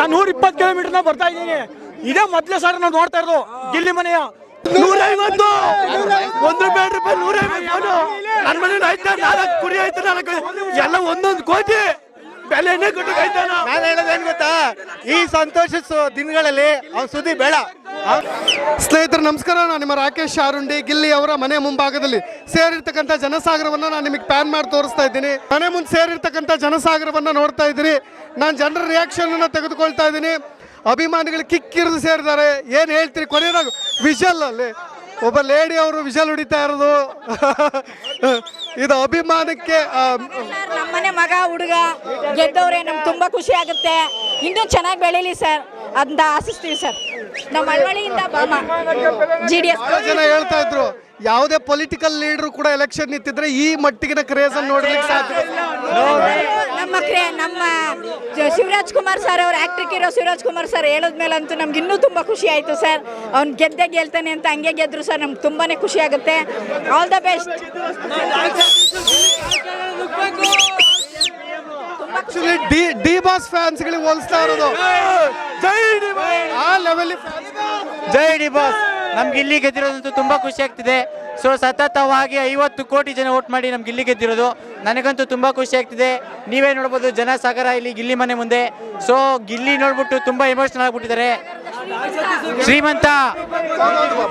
ನಾನು 120 ಕಿಲೋಮೀಟರ್ ಬರ್ತಾ ಇದ್ದೀನಿ. ಇದೇ ಮೊದಲೇ ಸರ್ ನಾವು ನೋಡ್ತಾ ಇರೋದು ಗಿಲ್ಲಿ ಮನೆಯ 150 ₹1 150 ನನ್ನ ಮನೆ ಆಯ್ತಾ 4 ಕುರಿ ಆಯ್ತು 4 ಎಲ್ಲ 1 ಕೋಟಿ ಬೆಲೆನೇ ಕೊಟ್ಟು. ನಾನು ಹೇಳೋದೇನು ಗೊತ್ತಾ, ಈ ಸಂತೋಷ ದಿನಗಳಲ್ಲಿ ಅವ್ನ ಸುದ್ದಿ ಬೇಡ. ಸ್ನೇಹಿತರು ನಮಸ್ಕಾರ, ನಾನು ನಿಮ್ಮ ರಾಕೇಶ್ ಶಾರುಂಡಿ. ಗಿಲ್ಲಿ ಅವರ ಮನೆ ಮುಂಭಾಗದಲ್ಲಿ ಸೇರಿರ್ತಕ್ಕಂಥ ಜನಸಾಗರವನ್ನು ನಾನು ನಿಮಗೆ ಪ್ಯಾನ್ ಮಾಡಿ ತೋರಿಸ್ತಾ ಇದ್ದೀನಿ. ಮನೆ ಮುಂದೆ ಸೇರಿರ್ತಕ್ಕಂಥ ಜನಸಾಗರವನ್ನು ನೋಡ್ತಾ ಇದ್ದೀನಿ. ನಾನು ಜನರ ರಿಯಾಕ್ಷನ್ ಅನ್ನು ತೆಗೆದುಕೊಳ್ತಾ ಇದ್ದೀನಿ. ಅಭಿಮಾನಿಗಳು ಕಿಕ್ಕಿರಿದು ಸೇರಿದ್ದಾರೆ. ಏನು ಹೇಳ್ತೀರಿ? ಕೊನೆಯದಾಗ ವಿಷಲ್ ಅಲ್ಲಿ ಒಬ್ಬ ಲೇಡಿ ಅವರು ವಿಷಲ್ ಹೊಡಿತಾ ಇರೋದು ಇದು ಅಭಿಮಾನಕ್ಕೆ. ನಮ್ಮನೆ ಮಗ ಹುಡುಗ ಗೆದ್ದವ್ರೆ, ನಮ್ಗೆ ತುಂಬಾ ಖುಷಿ ಆಗುತ್ತೆ. ಇನ್ನೂ ಚೆನ್ನಾಗಿ ಬೆಳೀಲಿ ಸರ್ ಅಂತ ಆಶಿಸ್ತೀವಿ ಸರ್. ನಮ್ಮ ಮಳವಳ್ಳಿಯಿಂದ ಬಾಮ GDS ಜನ ಹೇಳ್ತಾ ಇದ್ರು, ಯಾವುದೇ ಪೊಲಿಟಿಕಲ್ ಲೀಡರ್ ಕೂಡ ಎಲೆಕ್ಷನ್ ನಿಂತಿದ್ರೆ ಈ ಮಟ್ಟಿಗಿನ ಕ್ರೇಜ್ ಅನ್ನು ನೋಡ್ಲಿಕ್ಕೆ ಸಾಧ್ಯ. ನಮ್ಮ ಶಿವರಾಜ್ ಕುಮಾರ್ ಸರ್ ಅವ್ರ ಆಕ್ಟ್ರಿಕ್ ಇರೋ ಶಿವರಾಜ್ ಕುಮಾರ್ ಸರ್ ಹೇಳದ್ಮೇಲಂತೂ ನಮ್ಗೆ ಇನ್ನೂ ತುಂಬಾ ಖುಷಿ ಆಯ್ತು ಸರ್. ಅವ್ನು ಗೆಲ್ತಾನೆ ಅಂತ ಹಂಗೆ ಗೆದ್ರು ಸರ್. ನಮ್ಗೆ ತುಂಬಾನೇ ಖುಷಿ ಆಗುತ್ತೆ. All the best. D boss fans ಗಳಿಗೆ ಹೋಲಿಸ್ತಾ ಇರೋದು. ಆ ಲೆವೆಲ್ ಜೈ ಡಿ ಬಾಸ್. ನಮ್ಗೆ ಇಲ್ಲಿ ಗೆದ್ದಿರೋದಂತೂ ತುಂಬಾ ಖುಷಿ ಆಗ್ತಿದೆ. ಸೊ ಸತತವಾಗಿ 50 ಕೋಟಿ ಜನ ವೋಟ್ ಮಾಡಿ ನಮ್ಗೆ ಇಲ್ಲಿ ಗೆದ್ದಿರೋದು. ನನಗಂತೂ ತುಂಬಾ ಖುಷಿ ಆಗ್ತಿದೆ. ನೀವೇ ನೋಡ್ಬೋದು ಜನಸಾಗರ ಇಲ್ಲಿ ಗಿಲ್ಲಿ ಮನೆ ಮುಂದೆ. ಸೊ ಗಿಲ್ಲಿ ನೋಡ್ಬಿಟ್ಟು ತುಂಬಾ ಎಮೋಷನಲ್ ಆಗ್ಬಿಟ್ಟಿದ್ದಾರೆ. ಶ್ರೀಮಂತ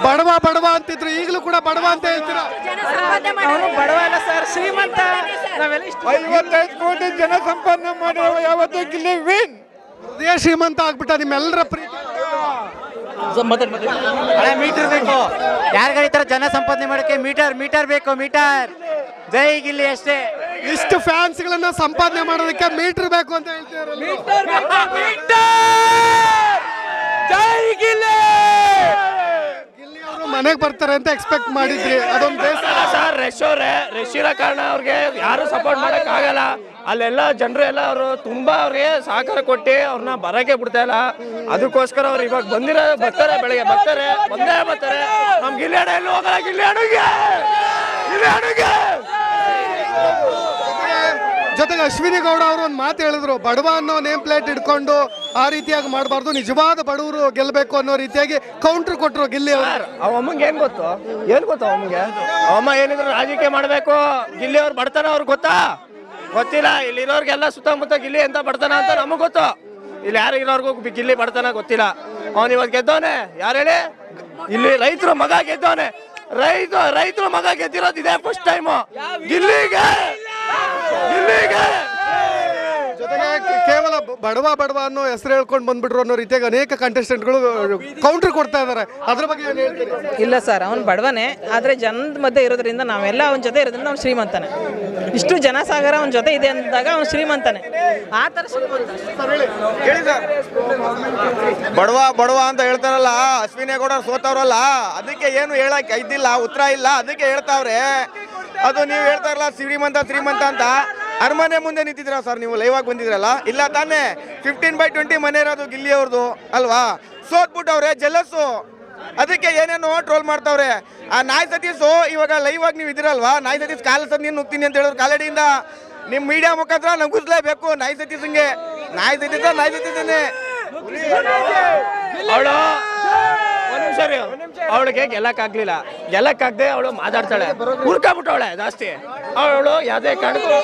ಬಡವ ಅಂತಿದ್ರು, ಈಗಲೂ ಕೂಡ ಬಡವ ಅಂತ ಹೇಳ್ತೀರಾ? ಬಡವ ಅಲ್ಲ ಸರ್, ಶ್ರೀಮಂತ. 55 ಕೋಟಿ ಜನ ಸಂಪಾದನೆ ಮಾಡಿರುವ ಯಾವತ್ತೂ ಗಿಲ್ಲಿ ವಿನ್. ಅದೇ ಶ್ರೀಮಂತ ಆಗ್ಬಿಟ್ಟ ನಿಮ್ಮೆಲ್ಲರ ಪ್ರೀತಿ. ಮೀಟರ್ ಬೇಕು. ಯಾರಿಗಾರ ಈ ತರ ಜನ ಸಂಪಾದನೆ ಮಾಡಕ್ಕೆ ಮೀಟರ್ ಬೇಕು. ಜೈ ಗಿಲ್ಲಿ ಅಷ್ಟೇ. ಇಷ್ಟು ಫ್ಯಾನ್ಸ್ ಗಳನ್ನ ಸಂಪಾದನೆ ಮಾಡೋದಕ್ಕೆ ಮೀಟರ್ ಬೇಕು ಅಂತ ಹೇಳ್ತೀರಾ? ಜೈ ಗಿಲ್ಲಿ. ಗಿಲ್ಲಿ ಅವರು ಮನೆಗೆ ಬರ್ತಾರೆ ಅಂತ ಎಕ್ಸ್ಪೆಕ್ಟ್ ಮಾಡಿದ್ರಿ, ಅದೊಂದು ಬೇಸರ ಸರ್. ರಶ್ ಇರೋ ಕಾರಣ ಅವ್ರಿಗೆ ಯಾರು ಸಪೋರ್ಟ್ ಮಾಡಕ್ ಆಗಲ್ಲ. ಅಲ್ಲೆಲ್ಲ ಜನರು ಎಲ್ಲ ಅವರು ತುಂಬಾ ಅವ್ರಿಗೆ ಸಹಕಾರ ಕೊಟ್ಟು ಅವ್ರನ್ನ ಬರಕ್ಕೆ ಬಿಡ್ತಾ ಇಲ್ಲ. ಅದಕ್ಕೋಸ್ಕರ ಅವ್ರು ಇವಾಗ ಬರ್ತಾರೆ, ಬೆಳಗ್ಗೆ ಬಂದೇ ಬರ್ತಾರೆ. ನಮ್ ಗಿಲ್ಲಿ ಅಣ್ಣ ಎಲ್ಲೂ ಹೋಗಲ್ಲ. ಗಿಲ್ಲಿ ಅಣ್ಣಗೆ ಜೊತೆಗೆ ಅಶ್ವಿನಿ ಗೌಡ ಅವರು ಒಂದು ಮಾತು ಹೇಳಿದ್ರು, ಬಡವ ಅನ್ನೋ ನೇಮ್ ಪ್ಲೇಟ್ ಇಟ್ಕೊಂಡು ಆ ರೀತಿಯಾಗಿ ಮಾಡಬಾರ್ದು, ನಿಜವಾದ ಬಡವರು ಗೆಲ್ಲಬೇಕು ಅನ್ನೋ ರೀತಿಯಾಗಿ ಕೌಂಟರ್ ಕೊಟ್ಟರು ಗಿಲ್ಲಿ ಅವರು. ಅಮ್ಮಂಗೆ ಏನ್ ಗೊತ್ತು ಅಮ್ಮಂಗೆ? ಅಮ್ಮ ಏನಿದ್ರು ರಾಜಕೀಯ ಮಾಡ್ಬೇಕು. ಗಿಲ್ಲಿ ಅವ್ರು ಬಡತನ ಅವ್ರಿಗೆ ಗೊತ್ತಿಲ್ಲ. ಇಲ್ಲಿರೋರ್ಗೆಲ್ಲ ಸುತ್ತಮುತ್ತ ಗಿಲ್ಲಿ ಅಂತ ಬಡತನ ಅಂತ ನಮಗ್ ಗೊತ್ತು. ಇಲ್ಲಿ ಯಾರಿಗಿರೋರ್ಗೂ ಗಿಲ್ಲಿ ಬಡತನ ಗೊತ್ತಿಲ್ಲ. ಅವನ್ ಇವತ್ತು ಗೆದ್ದವನೆ. ಯಾರು ಹೇಳಿ? ಇಲ್ಲಿ ರೈತರ ಮಗ ಗೆದ್ದವನೆ. ರೈತರ ಮಗ ಗೆದ್ದಿರೋದು ಇದೆ ಫಸ್ಟ್ ಟೈಮ್ ಗಿಲ್ಲಿಗೆ. ಜೊತೆಗೆ ಕೇವಲ ಬಡವ ಅನ್ನೋ ಹೆಸರು ಹೇಳ್ಕೊಂಡು ಬಂದ್ಬಿಟ್ರು ಅನ್ನೋ ರೀತಿಯಾಗಿ ಅನೇಕ ಕಂಟೆಸ್ಟೆಂಟ್ಗಳು ಕೌಂಟರ್ ಕೊಡ್ತಾ ಇದ್ದಾರೆ. ಅದ್ರ ಬಗ್ಗೆ ಏನು ಹೇಳ್ತೀರಿ? ಇಲ್ಲ ಸರ್, ಅವ್ನು ಬಡವನೇ, ಆದರೆ ಜನದ ಮಧ್ಯೆ ಇರೋದ್ರಿಂದ ನಾವೆಲ್ಲ ಅವನ ಜೊತೆ ಇರೋದ್ರಿಂದ ಅವ್ನು ಶ್ರೀಮಂತನೇ. ಇಷ್ಟು ಜನಸಾಗರ ಅವನ ಜೊತೆ ಇದೆ ಅಂದಾಗ ಅವ್ನು ಶ್ರೀಮಂತನೇ. ಆ ಥರ ಬಡವ ಅಂತ ಹೇಳ್ತಾರಲ್ಲ, ಅಶ್ವಿನಿ ಗೌಡ ಸೋತವ್ರಲ್ಲ, ಅದಕ್ಕೆ ಏನು ಹೇಳಕ್ ಇದ್ದಿಲ್ಲ, ಉತ್ತರ ಇಲ್ಲ, ಅದಕ್ಕೆ ಹೇಳ್ತಾವ್ರೆ. ಅದು ನೀವು ಹೇಳ್ತಾರಲ್ಲ ಶ್ರೀಮಂತ ಅಂತ. ಅರಮನೆ ಮುಂದೆ ನಿಂತಿದ್ರ ಸರ್, ನೀವು ಲೈವ್ ಆಗಿ ಬಂದಿದ್ರಲ್ಲ? ಇಲ್ಲ ತಾನೇ? 15/20 ಮನೆ ಇರೋದು ಗಿಲ್ಲಿ ಅವ್ರದ್ದು ಅಲ್ವಾ? ಸೋತ್ಬಿಟ್ಟವ್ರೆ, ಜಲಸ್ಸು. ಅದಕ್ಕೆ ಏನೇನೋ ಟ್ರೋಲ್ ಮಾಡ್ತಾವ್ರೆ. ಆ ನಾಯ್ ಸತೀಶು ಇವಾಗ ಲೈವ್ ಆಗಿ ನೀವು ಇದಿರಲ್ವಾ? ನಾಯ್ ಸತೀಶ್ ಕಾಲ ನೀನು ನುಗ್ತೀನಿ ಅಂತ ಹೇಳಿದ್ರು ಕಾಲಡಿಯಿಂದ. ನಿಮ್ ಮೀಡಿಯಾ ಮುಖಾಂತರ ನಗುಸ್ಲೇಬೇಕು ನಾಯ್ ಸತೀಶಂಗೆ. ನಾಯ್ ಸತೀಶನೇ ಅವಳು ಅವಳಿಗೆ ಗೆಲ್ಲಕ್ಕಾಗ್ದೆ ಅವಳು ಮಾತಾಡ್ತಾಳೆ, ಹುರ್ಕಾಬಿಟ್ಟವಳೆ ಜಾಸ್ತಿ. ಅವಳು ಯಾವ್ದೇ ಕಾರಣಕ್ಕೂ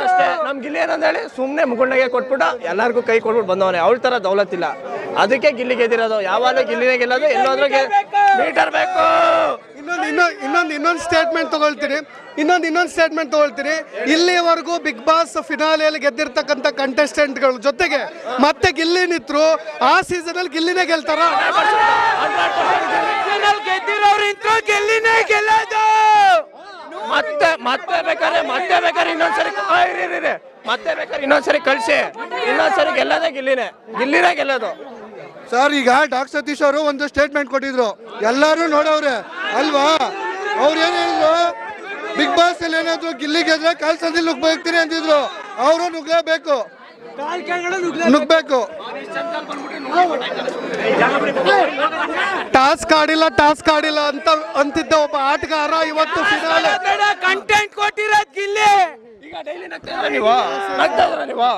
ಅಷ್ಟೇ. ನಮ್ ಗಿಲ್ಲಿ ಏನಂದ ಹೇಳಿ ಸುಮ್ನೆ ಮುಗುಳ್ನಾಗೆ ಕೊಟ್ಬಿಟ್ಟು ಎಲ್ಲಾರ್ಗು ಕೈ ಕೊಟ್ಬಿಟ್ಟು ಬಂದವನೆ. ಅವಳ ತರ ದೌಲತ್ ಇಲ್ಲ, ಅದಕ್ಕೆ ಗಿಲ್ಲಿ ಗೆದ್ದಿರೋದು. ಯಾವಾಗಲೂ ಗಿಲ್ಲಿನೇ ಗೆಲ್ಲೋದು, ಎಲ್ಲೋದ್ರೂ ಮೀಟರ್ ಬೇಕು. ಇನ್ನೊಂದು ಸ್ಟೇಟ್ಮೆಂಟ್ ತಗೊಳ್ತೀನಿ. ಇಲ್ಲಿವರೆಗೂ ಬಿಗ್ ಬಾಸ್ ಫಿನಾಲೆಯಲ್ಲಿ ಗೆದ್ದಿರ್ತಕ್ಕಂಥ ಕಂಟೆಸ್ಟೆಂಟ್ಗಳು ಜೊತೆಗೆ ಮತ್ತೆ ಗಿಲ್ಲಿ ನಿಂತರು, ಆ ಸೀಸನ್ ಅಲ್ಲಿ ಗಿಲ್ಲಿನೇ ಗೆಲ್ತಾರ? ಗೆಲ್ಲಿನೇ ಗೆಲ್ಲೋದು. ಮತ್ತೆ ಬೇಕಾದ್ರೆ ಇನ್ನೊಂದ್ಸರಿ ಕಳ್ಸಿ. ಇನ್ನೊಂದ್ಸರಿ ಗೆಲ್ಲೋದೇ ಗಿಲ್ಲಿನೇ ಗೆಲ್ಲೋದು. ಸರ್, ಈಗ ಡಾಕ್ಟರ್ ಸತೀಶ್ ಅವರು ಒಂದು ಸ್ಟೇಟ್ಮೆಂಟ್ ಕೊಟ್ಟಿದ್ರು, ಎಲ್ಲರೂ ನೋಡವ್ರೆ ಅಲ್ವಾ? ಅವ್ರು ಏನ್ ಹೇಳಿದ್ರು, ಬಿಗ್ ಬಾಸ್ ಅಲ್ಲಿ ಏನಾದ್ರು ಗಿಲ್ಲಿ ಗೆದ್ರೆ ಕಾಲ್ ಸಂದಿ ನುಗ್ಬೇಕ್ತೀರಿ ಅಂತಿದ್ರು. ಅವರು ನುಗ್ಗಬೇಕು. ಟಾಸ್ಕ್ ಆಡಿಲ್ಲ ಅಂತ ಅಂತಿದ್ದ ಒಬ್ಬ ಆಟಗಾರ ಇವತ್ತು ಫಿನಾಲೆ ಕಂಟೆಂಟ್ ಕೊಟ್ಟಿರೋದು ಗಿಲ್ಲಿ. ನೀವು ನಗ್ತಾ ಇದ್ದೀರಾ ನೀವು?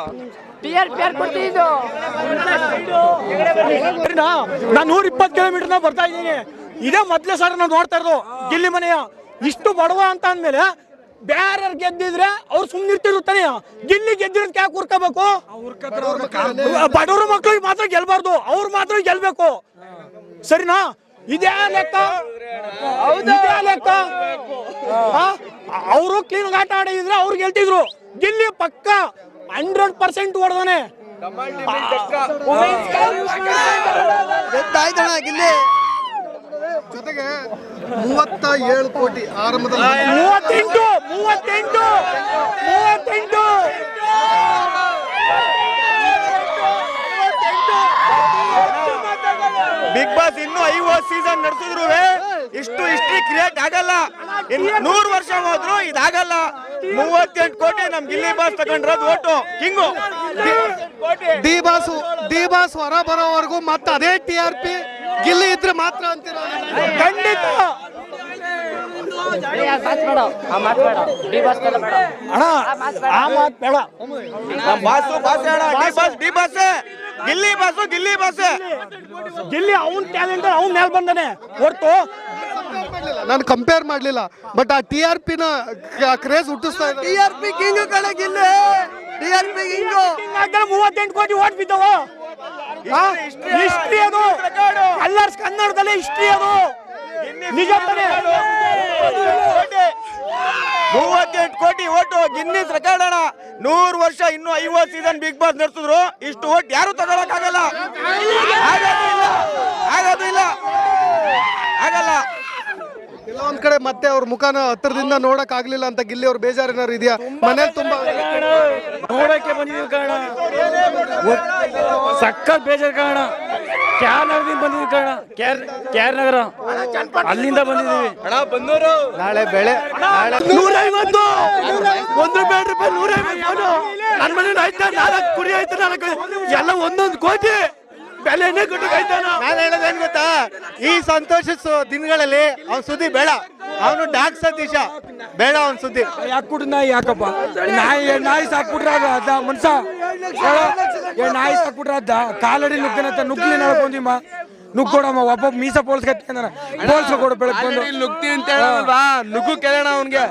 ನಾನು 120 ಕಿಲೋಮೀಟರ್ನ ಬರ್ತಾ ಇದ್ದೀನಿ. ಇದೇ ಮೊದಲೇ ಸರ್ ನಾವು ನೋಡ್ತಾ ಇರೋದು ಗಿಲ್ಲಿ ಮನೆಯ. ಇಷ್ಟು ಬಡವ ಅಂತ ಅಂದ್ಮೇಲೆ ಬೇರೆ ಗೆದ್ದಿದ್ರೆ ಅವ್ರು ಸುಮ್ಮನಿರ್ತಿರು ತಾನೆ. ಗಿಲ್ಲಿ ಗೆದ್ದಿರೋದಕ್ಕೆ ಯಾಕೆ ಹುರ್ಕೋಬೇಕು? ಬಡವ್ರ ಮಕ್ಳಿಗೆ ಮಾತ್ರ ಗೆಲ್ಬಾರ್ದು, ಅವ್ರು ಮಾತ್ರ ಗೆಲ್ಬೇಕು. ಸರಿನಾ? ಇದೇ ಲೆಕ್ಕ, ಇದೇ ಲೆಕ್ಕ. ಅವರು ಕ್ಲೀನ್ ಆಟ ಆಡಿದ್ರೆ ಅವ್ರು ಗೆಲ್ತಿದ್ರು. ಗಿಲ್ಲಿ ಪಕ್ಕ 100% ಹೊಡೆದಾನೆ. ಗಿಲ್ಲಿ ಜೊತೆಗೆ 37 ಕೋಟಿ ಆರಂಭದಲ್ಲಿ 38 ಬಿಗ್ ಬಾಸ್ ಇನ್ನು 50 ಸೀಸನ್ ನಡೆಸಿದ್ರು ಇಷ್ಟು ಹಿಸ್ಟ್ರಿ ಕ್ರಿಯೇಟ್ ಆಗಲ್ಲ. 100 ವರ್ಷ ಹೋದ್ರು ಇದಾಗಲ್ಲ. 38 ಕೋಟಿ ನಮ್ ಗಿಲ್ಲಿ ಬಾಸ್ ತಗೊಂಡ್ರದ್ ಓಟು ಕಿಂಗು. ಡಿ ಬಾಸ್ ಹೊರ ಬರೋವರೆಗೂ ಮತ್ತೆ ಅದೇ TRP ಗಿಲ್ಲಿ ಇದ್ರೆ ಮಾತ್ರ ಅಂತೀರ? ಖಂಡಿತ ಅಣ್ಣ, ಆ ಮಾತು ಬೇಡ. ಗಿಲ್ಲಿ ಅವನ್ ಟ್ಯಾಲೆಂಟ್ ಅವ್ನ ಮೇಲೆ ಬಂದಾನೆ ಹೊರ್ತು ನಾನು ಕಂಪೇರ್ ಮಾಡ್ಲಿಲ್ಲ, ಬಟ್ ಆ TRP ನ ಕ್ರೇಜ್ ಹುಟ್ಟಿಸ್ತಾ ಇದೆ. TRP ಕಿಂಗ್ ಕಡೆ ಗಿಲ್ಲಿ, TRP ಕಿಂಗು. 38 ಕೋಟಿ ಓಟ್ ಬಿದ್ದವ. ಹಿಸ್ಟ್ರಿ ಅದು, ಕಲ್ಲರ್ಸ್ ಕನ್ನಡದಲ್ಲೇ ಹಿಸ್ಟ್ರಿ ಅದು. ನಿಜ ತಾನೆ? 38 ಕೋಟಿ ಓಟು ಗಿನ್ನಿಸ್ ರೆಕಾರ್ಡ್ ಅಣ್ಣ. 100 ವರ್ಷ ಇನ್ನು 50 ಸೀಸನ್ ಬಿಗ್ ಬಾಸ್ ನಡೆಸಿದ್ರು ಇಷ್ಟು ಓಟ್ ಯಾರು ತಗೊಳಕ್ ಆಗಲ್ಲ. ಆಗಲ್ಲ. ಕೆಲವೊಂದ್ ಕಡೆ ಮತ್ತೆ ಅವ್ರ ಮುಖನ ಹತ್ರದಿಂದ ನೋಡಕ್ ಆಗ್ಲಿಲ್ಲ ಅಂತ ಗಿಲ್ಲಿ ಅವ್ರ ಬೇಜಾರು ಏನಾರು ಇದೆಯಾ? ಮನೇಲಿ ತುಂಬಾ ನೋಡಕ್ಕೆ ಬಂದಿದ್ದೀವಿ ಕಾರಣ, ಸಕ್ಕತ್ ಬೇಜಾರು ಕಾರಣ. ಕ್ಯಾರ್ ನಗರದಿಂದ ಬಂದಿದ್ದೀವಿ ಕಾರಣ, ಕ್ಯಾರ್ ನಗರ ಅಲ್ಲಿಂದ ಬಂದಿದ್ದೀವಿ. ನಾಳೆ ಬೆಳೆ 150 ₹1 150 ನನ್ನ ಮನೇಲಿ ಆಯ್ತಾ 4 ಕುರಿ ಆಯ್ತು, 4 ಎಲ್ಲ 1 ಕೋಟಿ ಬೆಲೆನೇ ಕೊಟ್ಟಕಾಯ್ತಾನ. ನಾನು ಹೇಳೋದೇನ್ ಗೊತ್ತಾ, ಈ ಸಂತೋಷ ದಿನಗಳಲ್ಲಿ ಅವ್ನ ಸುದ್ದಿ ಬೇಡ. ಅವನು ಡಾಕ್ ಸತೀಶ ಬೇಡ, ಅವನ್ ಸುದ್ದಿ. ಯಾಕೆ ಕುಡ್ ನಾಯಿ ಯಾಕಪ್ಪ? ನಾಯಿ ಸಾಕ್ಬಿಟ್ರ ಅದ ಮನ್ಸ ನಾಯಿ ಸಾಕ್ಬಿಟ್ರ ಅದ ಕಾಲಡಿ ನುಗ್ಗನಂತ ನುಗ್ಲಿ ನಡ್ಕೊಂದಿಮ್ಮ ನುಗ್ಗೋಡಮ್ಮ. ಒಬ್ಬ ಮೀಸ ಪೋಲ್ಸ್ಕೊಡ ಕೊಡು ಬೆಳಗ್ಗೆ ಬಂದು ನುಗ್ತಿ ಅಂತ ಹೇಳಲ್ವಾ? ನುಗ್ಗು ಕೇಳೋಣ ಅವನ್ಗೆ.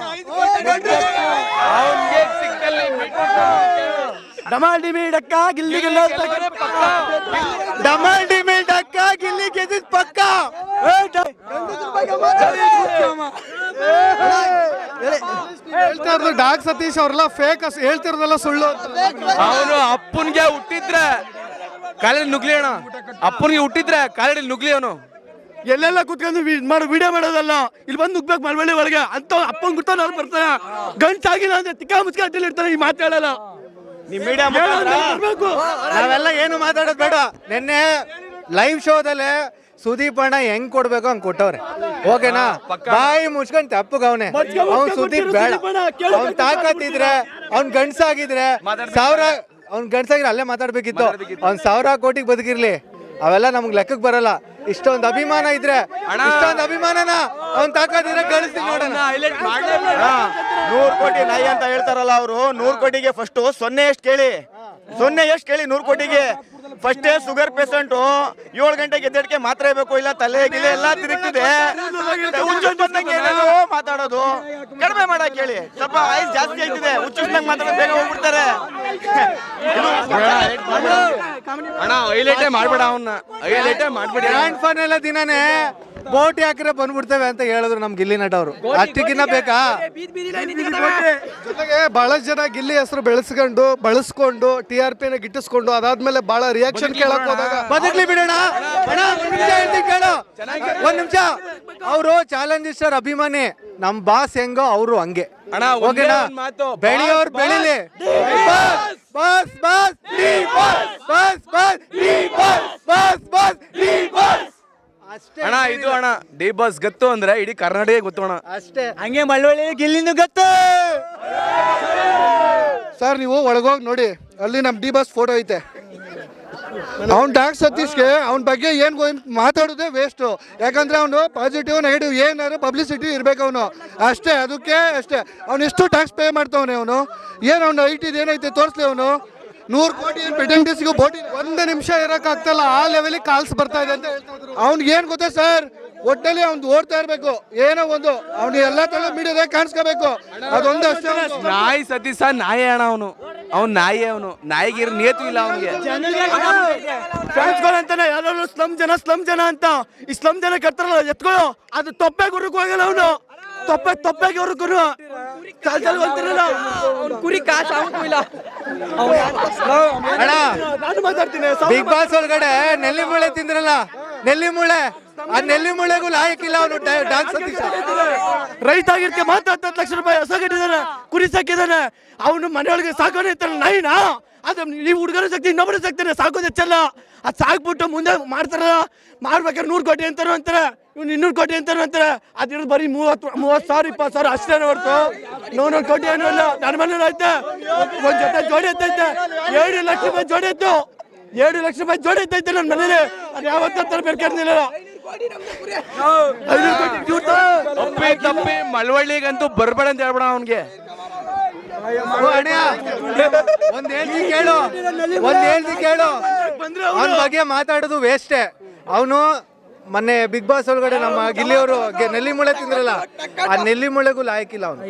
ಡಮಾಲ್ ಡಿಮಿಲ್ ಡಕ್ಕ ಗಿಲ್ಲಿ ಡಮಾಲ್ ಡಿಮಿಲ್ ಡಕ್ಕ ಗಿಲ್ಲಿ ಗೆದ್ದಿದ್ ಪಕ್ಕ. ಹೇಳ್ತಾ ಇರೋದು ಡಾಕ್ ಸತೀಶ್ ಅವ್ರೆಲ್ಲ ಫೇಕ್, ಹೇಳ್ತಿರೋದೆಲ್ಲ ಸುಳ್ಳು. ಅವನು ಅಪ್ಪನ್ಗೆ ಹುಟ್ಟಿದ್ರೆ ಕಾಲಡಿ ನುಗ್ಲಿ ಅಣ್ಣ. ಅಪ್ಪನ್ಗೆ ಹುಟ್ಟಿದ್ರೆ ಕಾಲಡಿ ನುಗ್ಲಿ ಅವನು. ಎಲ್ಲೆಲ್ಲ ಕುತ್ಕೊಂಡು ಮಾಡೋ ವಿಡಿಯೋ ಮಾಡೋದಲ್ಲ, ಇಲ್ಲಿ ಬಂದು ನುಗ್ಬೇಕು ಮಳವಳ್ಳಿ ಒಳಗೆ ಅಂತ ಅಪ್ಪನ್ ಗುರ್ತಾನ ಅವ್ರು ಬರ್ತಾನೆ. ಗಂಟಾಗಿಲ್ಲ ಅಂದ್ರೆ ತಿಕ್ಕ ಮುಚ್ಚಿರ್ತಾನೆ, ಈ ಮಾತಾಡಲ್ಲ. ನಾವೆಲ್ಲ ಏನು ಮಾತಾಡೋದು ಬೇಡ. ನಿನ್ನೆ ಲೈವ್ ಶೋದಲ್ಲೇ ಸುದೀಪ್ ಅಣ್ಣ ಹೆಂಗ್ ಕೊಡ್ಬೇಕು ಹಂಗ್ ಕೊಟ್ಟವ್ರೆ. ಓಕೆನಾ? ಬಾಯಿ ಮುಚ್ಕೊಂಡ್ ತಪ್ಪಗವ್ನೆ. ಅವ್ನ್ ಸುದೀಪ್ ಬೇಡ. ಅವ್ನ್ ತಾಕತ್ತಿದ್ರೆ, ಅವ್ನ್ ಗಂಡ್ಸಾಗಿದ್ರೆ ಅವ್ನ್ ಗಂಡ್ಸಾಗಿದ್ರೆ ಅಲ್ಲೇ ಮಾತಾಡ್ಬೇಕಿತ್ತು. ಅವ್ನ್ 1000 ಕೋಟಿಗೆ ಬದುಕಿರ್ಲಿ, ಅವೆಲ್ಲ ನಮ್ಗ್ ಲೆಕ್ಕಕ್ಕೆ ಬರಲ್ಲ. ಇಷ್ಟೊಂದು ಅಭಿಮಾನ ಇದ್ರೆ, ಇಷ್ಟೊಂದು ಅಭಿಮಾನನ ಅವ್ನ್ ತಾಕತ್ತಿದ್ರೆ ಗಳಿಸ್ತೀವಿ ನೋಡೋಣ. 100 ಕೋಟಿ ನಾಯಿ ಅಂತ ಹೇಳ್ತಾರಲ್ಲ ಅವರು. 100 ಕೋಟಿಗೆ ಫಸ್ಟ್ 0 ಎಷ್ಟು ಕೇಳಿ, 100 ಕೋಟಿಗೆ ಫಸ್ಟೇ ಶುಗರ್ ಪೇಷಂಟು 7 ಗಂಟೆಗೆ ಎದ್ದೇಳಕ್ಕೆ ಮಾತ್ರ ಬೇಕು, ಇಲ್ಲ ತಲೆ ಗಿಲೆ ಎಲ್ಲ ತಿರುಗ್ತಿದೆ. ಮಾತಾಡೋದು ಕಡಿಮೆ ಮಾಡಕ್ ಹೇಳಿ, ಸ್ವಲ್ಪ ಆಯ್ಸ್ ಜಾಸ್ತಿ ಆಯ್ತಿದೆ. ಹುಚ್ಚುಚ್ಚಾಗಿ ಮಾತಾಡೋದು ಬೇಗ ಹೋಗ್ಬಿಡ್ತಾರೆ. ಅಣ್ಣ ಹೈಲೈಟೇ ಮಾಡ್ಬೇಡ ಅವನ್ನ, ಹೈಲೈಟೇ ಮಾಡ್ಬೇಡಿ. ಗ್ರ್ಯಾಂಡ್ ಫೈನಲ್ ದಿನಾನೇ ಬೋಟಿ ಹಾಕಿದ್ರೆ ಬಂದ್ಬಿಡ್ತೇವೆ ಅಂತ ಹೇಳಿದ್ರು ನಮ್ ಗಿಲ್ಲಿ ನಟ ಅವರು. ಅಷ್ಟಕ್ಕಿನ್ನ ಬೇಕಾ? ಜೊತೆಗೆ ಬಹಳಷ್ಟು ಜನ ಗಿಲ್ಲಿ ಹೆಸರು ಬಳಸ್ಕೊಂಡು TRP ನ ಗಿಟ್ಟಿಸ್ಕೊಂಡು ಅದಾದ್ಮೇಲೆ ಬಹಳ ರಿಯಾಕ್ಷನ್ ಕೇಳಕ್ ಹೋದಾಗ ಬದುಕ್ಲಿ ಬಿಡೋಣ. ಒಂದ್ ನಿಮಿಷ, ಅವರು ಚಾಲೆಂಜರ್ ಅಭಿಮಾನಿ, ನಮ್ ಬಾಸ್ ಹೆಂಗೋ ಅವರು ಹಂಗೆ. ಓಕೆನಾ? ಬೆಳೆಯೋರು ಬೆಳಿಲಿ. ಅಣ್ಣ ಇದು ಅಣ್ಣ ಡಿ ಬಾಸ್ ಗೊತ್ತು ಅಂದ್ರೆ ಇಡೀ ಕರ್ನಾಟಕ ಗೊತ್ತು ಅಣ್ಣ. ಅಷ್ಟೇ. ಹಂಗೆ ಮಳವಳ್ಳಿ ಗಿಲ್ಲಿನೂ ಗೊತ್ತು. ಸರ್ ನೀವು ಒಳಗೋಗಿ ನೋಡಿ, ಅಲ್ಲಿ ನಮ್ ಡಿ ಬಾಸ್ ಫೋಟೋ ಐತೆ. ಅವ್ನು ಡಾಕ್ಟರ್ ಸತೀಶ್ಗೆ ಅವನ ಬಗ್ಗೆ ಏನು ಮಾತಾಡೋದೇ ವೇಸ್ಟು. ಯಾಕಂದ್ರೆ ಅವನು ಪಾಸಿಟಿವ್ ನೆಗೆಟಿವ್ ಏನಾದ್ರು ಪಬ್ಲಿಸಿಟಿ ಇರಬೇಕು ಅವನು ಅಷ್ಟೇ. ಅದಕ್ಕೆ ಅಷ್ಟೇ ಅವ್ನು ಎಷ್ಟು ಟ್ಯಾಕ್ಸ್ ಪೇ ಮಾಡ್ತಾವನೆ ಅವನು. ಏನು ಅವ್ನು ಐಟಿದು ಏನೈತೆ ತೋರಿಸ್ಲಿ ಅವನು. 100 ಕೋಟಿ ಪೆಟೆಂಟಿಸ್ಗೂ ಬೋಟಿ 1 ನಿಮಿಷ ಇರೋಕ್ಕಾಗ್ತಲ್ಲ ಆ ಲೆವೆಲಿಗೆ ಕಾಲ್ಸ್ ಬರ್ತಾ ಇದೆ ಅಂತ ಹೇಳ್ತಾ ಇದ್ರು. ಅವ್ನಿಗೆ ಏನು ಗೊತ್ತಾ ಸರ್, ಒಟ್ಟಲ್ಲಿ ಅವ್ನು ಓಡ್ತಾ ಇರಬೇಕು. ಏನೋ ಒಂದು ಅವ್ನು ಎಲ್ಲ ತರ ಮೀಡಿಯಾದಾಗ ಕಾಣಿಸ್ಕೋಬೇಕು, ಅದೊಂದು ಅಷ್ಟೇ. ನಾಯಿ ಸತೀಶ ನಾಯಿ ಅಣ್ಣ ಅವನು. ಅವ್ನು ನಾಯಿ, ಅವನು ನಾಯಿಗಿರ ನೇತು ಇಲ್ಲ ಅವನಿಗೆ. ಫ್ಯಾನ್ಸ್ಗಳಂತಾನೆ ಯಾರು ಸ್ಲಮ್ ಜನ ಅಂತ ಈ ಸ್ಲಮ್ ಜನ ಕಟ್ತಾರಲ್ಲ ಎತ್ಕೊಳ್ಳೋ, ಅದು ತೊಪ್ಪೆ ಗುರುಕು ಹೋಗಲ್ಲ ಅವನು. ತೊಪ್ಪೆಗೆ ಅವ್ರು ಗುರು ಕುರಿ ಕಾಸು ಇಲ್ಲ. ನಾನು ಮಾತಾಡ್ತೀನಿ. ಬಿಗ್ ಬಾಸ್ ಒಳಗಡೆ ನೆಲ್ಲಿ ಮುಳೆ ತಿಂದ್ರಲ್ಲ, ನೆಲ್ಲಿ ಮುಳೆ, ಆ ನೆಲ್ಲಿ ಮುಳೆಗೂ ಲಾಯಕ್ಕಿಲ್ಲ ಅವನು ಡಾಕ್ಟರ್ ಸತೀಶ್. ರೈತ ಆಗಿರ್ತೀಯ ಮಾತ್ರ 10 ಲಕ್ಷ ರೂಪಾಯಿ ಹಸ ಕಟ್ಟಿದಾನೆ, ಕುರಿ ಸಾಕಿದಾನೆ. ಅವನು ಮನೆಯೊಳಗೆ ಸಾಕೋನೆ ಇರ್ತಾನೆ ನಾಯಿನಾ. ಅದು ನೀವು ಹುಡುಗರು ಸಾಕ್ತಿ ಇನ್ನೊಬ್ಬರು ಸಾಕ್ತಾನೆ, ಸಾಕೋದು ಹೆಚ್ಚಲ್ಲ. ಅದು ಸಾಕ್ಬಿಟ್ಟು ಮುಂದೆ ಮಾಡ್ತಾರಲ್ಲ, ಮಾಡ್ಬೇಕಾದ್ರೆ 100 ಕೋಟಿ ಅಂತಾರೆ, ಇವ್ನು 200 ಕೋಟಿ ಅಂತಾರೆ. ಅದಿರೋದು ಬರೀ 30,000 20,000 ಅಷ್ಟೇ ಹೊರ್ತು 100 ಕೋಟಿ ಏನೂ ಇಲ್ಲ. ನನ್ನ ಮನೇಲಿ ಐತೆ ಒಂದು ಜೊತೆ ಜೋಡಿ ಐತೈತೆ, 7 ಲಕ್ಷ ರೂಪಾಯಿ ಜೋಡಿ ಇತ್ತು. 7 ಲಕ್ಷ ರೂಪಾಯಿ ಜೋಡಿ ಐತೈತೆ ನನ್ನ ಮನೇಲಿ. ಅದು ಯಾವತ್ತ ಬೇಕಾಗಿಲ್ಲ. ತಪ್ಪಿ ಮಳವಳ್ಳಿಗಂತೂ ಬರ್ಬೇಡ ಅಂತ ಹೇಳ್ಬೇಡ ಅವನಿಗೆ. ಒಂದ್ ಹೇಳ್ತಿ ಕೇಳು, ಅವನ ಬಗ್ಗೆ ಮಾತಾಡೋದು ವೇಸ್ಟೇ. ಅವನು ಮೊನ್ನೆ ಬಿಗ್ ಬಾಸ್ ಒಳಗಡೆ ನಮ್ಮ ಗಿಲ್ಲಿಯವರು ನೆಲ್ಲಿ ಮುಳೆ ತಿಂದ್ರಲ್ಲ, ಆ ನೆಲ್ಲಿ ಮುಳೆಗೂ ಲಾಯಕ್ಕಿಲ್ಲ ಅವನು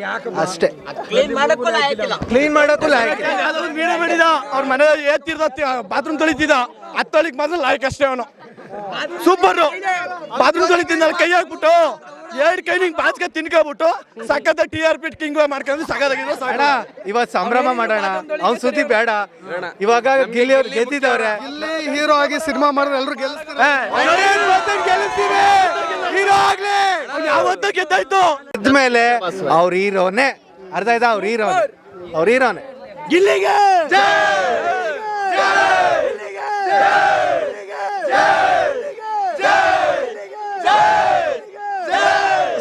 ಅಷ್ಟೇ. ಕ್ಲೀನ್ ಮಾಡೋಕ್ಕೂ ಲಾಯಕ್ಕಿಲ್ಲ. ವೀಡಿಯೋ ಮಾಡಿದ ಅವ್ರ ಮನೆ ಏತ್ತಿರ್ದ ಬಾತ್ರೂಮ್ ತೊಳಿತಿದ್ದ, ಅದು ತೊಳಿಕ್ ಮಾತ್ರ ಲಾಯಕ್ ಅಷ್ಟೇ ಅವನು. ಸೂಪರ್ ಬಾತ್ರೂಮ್ ತೊಳಿತಿದ್ದ, ಕೈ ಹಾಕ್ಬಿಟ್ಟು 2 ಕೈ ನಿಂಗೆ ಬಾಚ್ಕ ತಿನ್ಕೊಬಿಟ್ಟು ಸಖತ್ TRP ಕಿಂಗ್ ಮಾಡ್ಕೊಂಡು ಸಖತ್ತಾಗಿದ್ರು. ಇವತ್ತು ಸಂಭ್ರಮ ಮಾಡೋಣ, ಅವ್ನ್ ಸುದ್ದಿ ಬೇಡ. ಇವಾಗ ಗಿಲ್ಲಿಯವ್ರು ಗೆದ್ದಿದ್ದವ್ರೆ, ಇಲ್ಲಿ ಹೀರೋ ಆಗಿ ಸಿನಿಮಾ ಮಾಡಿದ್ರೆ ಎಲ್ಲರೂ ಗೆಲ್ಲಿಸ್ತಾರೆ. ಯಾವತ್ತೂ ಗೆದ್ದಾಯ್ತು. ಗೆದ್ಮೇಲೆ ಅವ್ರ ಹೀರೋನೇ, ಅರ್ಥ ಆಯ್ತಾ? ಅವ್ರ ಹೀರೋನೇ ಗಿಲ್ಲಿಗೆ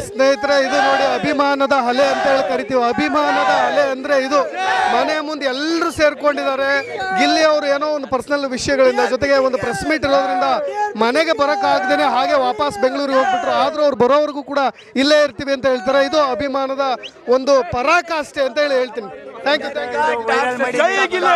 ಸ್ನೇಹಿತರೆ, ಇದು ನೋಡಿ ಅಭಿಮಾನದ ಅಲೆ ಅಂತ ಹೇಳಿ ಕರಿತೀವಿ. ಅಭಿಮಾನದ ಅಲೆ ಅಂದ್ರೆ ಇದು. ಮನೆ ಮುಂದೆ ಎಲ್ಲರೂ ಸೇರ್ಕೊಂಡಿದ್ದಾರೆ. ಗಿಲ್ಲಿ ಅವರು ಏನೋ ಒಂದು ಪರ್ಸನಲ್ ವಿಷಯಗಳಿಂದ, ಜೊತೆಗೆ ಒಂದು ಪ್ರೆಸ್ ಮೀಟ್ ಇರೋದ್ರಿಂದ ಮನೆಗೆ ಬರೋಕ್ಕಾಗ್ದೇನೆ ಹಾಗೆ ವಾಪಸ್ ಬೆಂಗಳೂರಿಗೆ ಹೋಗ್ಬಿಟ್ರು. ಆದ್ರೂ ಅವ್ರು ಬರೋವರೆಗೂ ಕೂಡ ಇಲ್ಲೇ ಇರ್ತೀವಿ ಅಂತ ಹೇಳ್ತಾರೆ. ಇದು ಅಭಿಮಾನದ ಒಂದು ಪರಾಕಾಷ್ಠೆ ಅಂತ ಹೇಳಿ ಹೇಳ್ತೀನಿ. Thank you. ಜೈ ಗಿಲ್ಲಿ.